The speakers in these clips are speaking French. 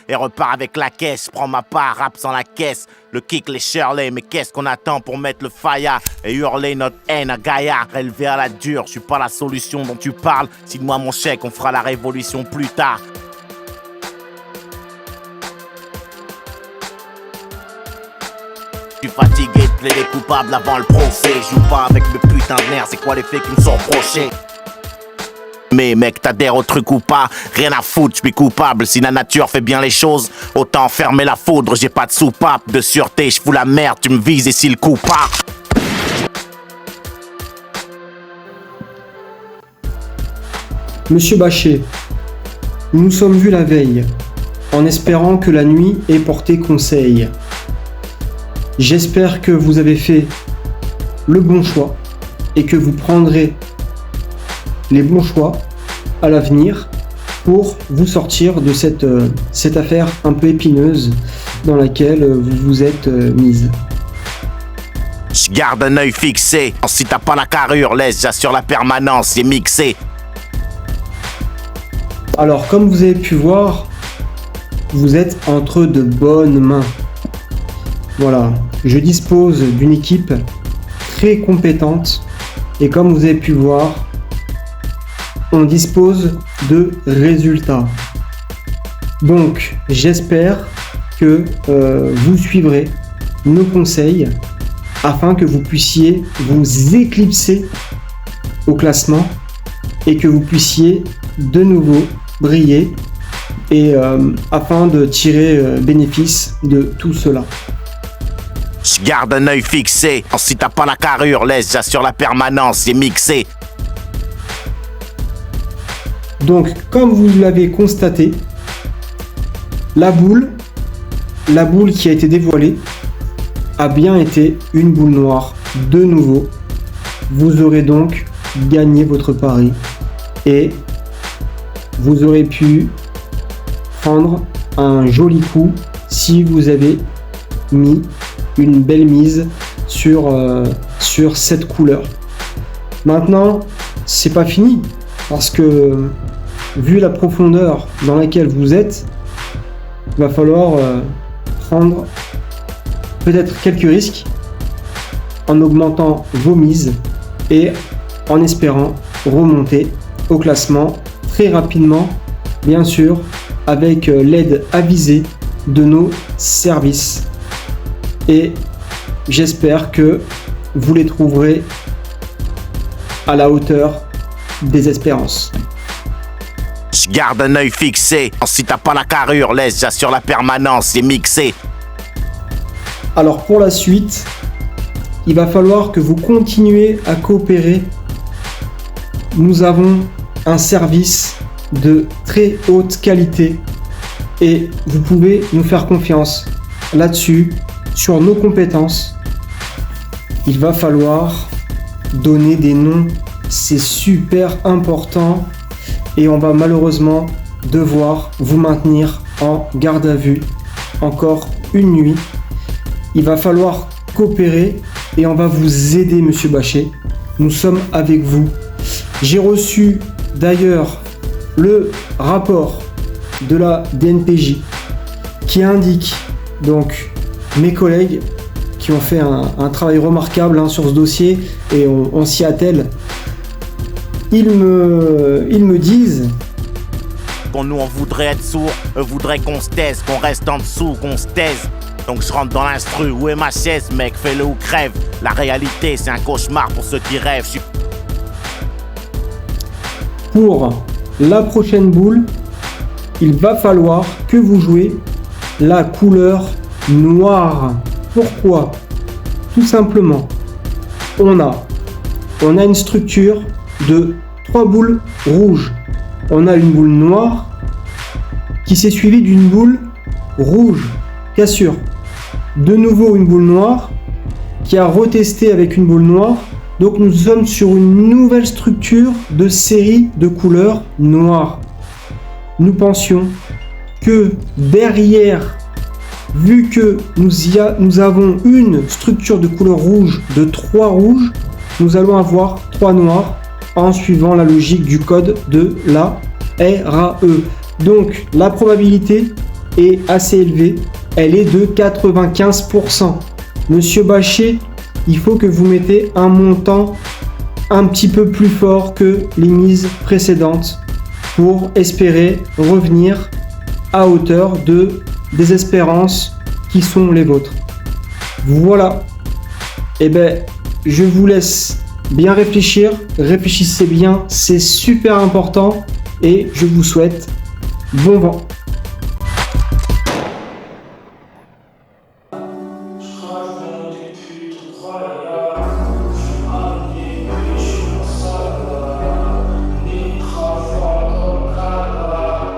et repars avec la caisse. Prends ma part, rap sans la caisse. Le kick, les Shirley, mais qu'est-ce qu'on attend pour mettre le faya et hurler notre haine à Gaillard, élevé à la dure. Je suis pas la solution dont tu parles. Signe-moi mon chèque, on fera la révolution plus tard. Je suis fatigué de plaider coupable avant le procès. Joue pas avec le putain de nerfs, c'est quoi les faits qui me sont reprochés? Mais mec, t'adhères au truc ou pas? Rien à foutre, je suis coupable. Si la nature fait bien les choses, autant fermer la foudre. J'ai pas de soupape de sûreté, je fous la merde, tu me vises et si le coup part. Monsieur Bachet, nous nous sommes vus la veille, en espérant que la nuit ait porté conseil. J'espère que vous avez fait le bon choix et que vous prendrez les bons choix à l'avenir pour vous sortir de cette affaire un peu épineuse dans laquelle vous vous êtes mise. Je garde un œil fixé. Si t'as pas la carrure, laisse, j'assure la permanence, c'est mixé. Alors, comme vous avez pu voir, vous êtes entre de bonnes mains. Voilà, je dispose d'une équipe très compétente et comme vous avez pu voir, on dispose de résultats. Donc, j'espère que vous suivrez nos conseils afin que vous puissiez vous éclipser au classement et que vous puissiez de nouveau briller et afin de tirer bénéfice de tout cela. Je garde un œil fixé. Si t'as pas la carrure, laisse, j'assure la permanence, c'est mixé. Donc, comme vous l'avez constaté, la boule qui a été dévoilée a bien été une boule noire de nouveau. Vous aurez donc gagné votre pari et vous aurez pu prendre un joli coup si vous avez mis une belle mise sur cette couleur. Maintenant, c'est pas fini parce que vu la profondeur dans laquelle vous êtes, il va falloir prendre peut-être quelques risques en augmentant vos mises et en espérant remonter au classement très rapidement, bien sûr, avec l'aide avisée de nos services. Et j'espère que vous les trouverez à la hauteur des espérances. Je garde un œil fixé. Si t'as pas la carrure, laisse, j'assure la permanence, c'est mixé. Alors pour la suite, il va falloir que vous continuez à coopérer. Nous avons un service de très haute qualité et vous pouvez nous faire confiance là-dessus, sur nos compétences. Il va falloir donner des noms, c'est super important et on va malheureusement devoir vous maintenir en garde à vue encore une nuit. Il va falloir coopérer et on va vous aider, monsieur Bachet. Nous sommes avec vous. J'ai reçu d'ailleurs le rapport de la DNPJ qui indique donc mes collègues qui ont fait un travail remarquable sur ce dossier et on s'y attelle. Ils me disent Qu'on nous on voudrait être sourd, eux voudraient qu'on se taise, qu'on reste en dessous, qu'on se taise. Donc je rentre dans l'instru, où est ma chaise mec, fais-le ou crève. La réalité c'est un cauchemar pour ceux qui rêvent. Pour la prochaine boule, il va falloir que vous jouez la couleur noire. Pourquoi? Tout simplement, on a une structure de 3 boules rouges. On a une boule noire qui s'est suivie d'une boule rouge, cassure. De nouveau une boule noire qui a retesté avec une boule noire. Donc nous sommes sur une nouvelle structure de série de couleurs noires. Nous pensions que derrière, vu que nous avons une structure de couleur rouge de 3 rouges, nous allons avoir 3 noirs en suivant la logique du code de la RAE. Donc la probabilité est assez élevée. Elle est de 95%. Monsieur Bachet, il faut que vous mettez un montant un petit peu plus fort que les mises précédentes pour espérer revenir à hauteur des espérances qui sont les vôtres. Voilà. Eh ben, je vous laisse bien réfléchir. Réfléchissez bien, c'est super important et je vous souhaite bon vent.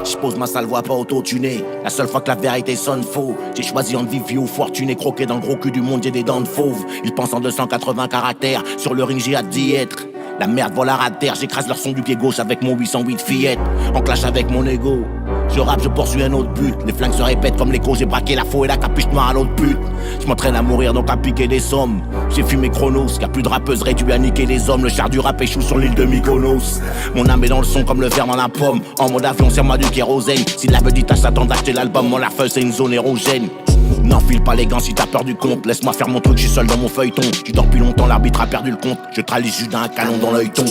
Je pose ma sale voix pas auto-tunée. La seule fois que la vérité sonne faux, j'ai choisi entre vivre vieux ou fortuné, croqué dans le gros cul du monde, j'ai des dents de fauve. Ils pensent en 280 caractères, sur le ring j'ai hâte d'y être. La merde vole à terre, j'écrase leur son du pied gauche avec mon 808 fillette. En clash avec mon ego, je rappe, je poursuis un autre but. Les flingues se répètent comme l'écho, j'ai braqué la faux et la capuche noire à l'autre but. Je m'entraîne à mourir donc à piquer des sommes. J'ai fumé Chronos, y'a plus de rappeuse réduit à niquer les hommes. Le char du rap échoue sur l'île de Mykonos. Mon âme est dans le son comme le verre dans la pomme. En mode avion, serre-moi du kérosène. Si la vedette s'attend d'acheter l'album, mon la feuille c'est une zone érogène. N'enfile pas les gants si t'as peur du compte. Laisse-moi faire mon truc, je suis seul dans mon feuilleton. Tu dors depuis longtemps, l'arbitre a perdu le compte. Je tralise juste d'un canon dans l'œilleton.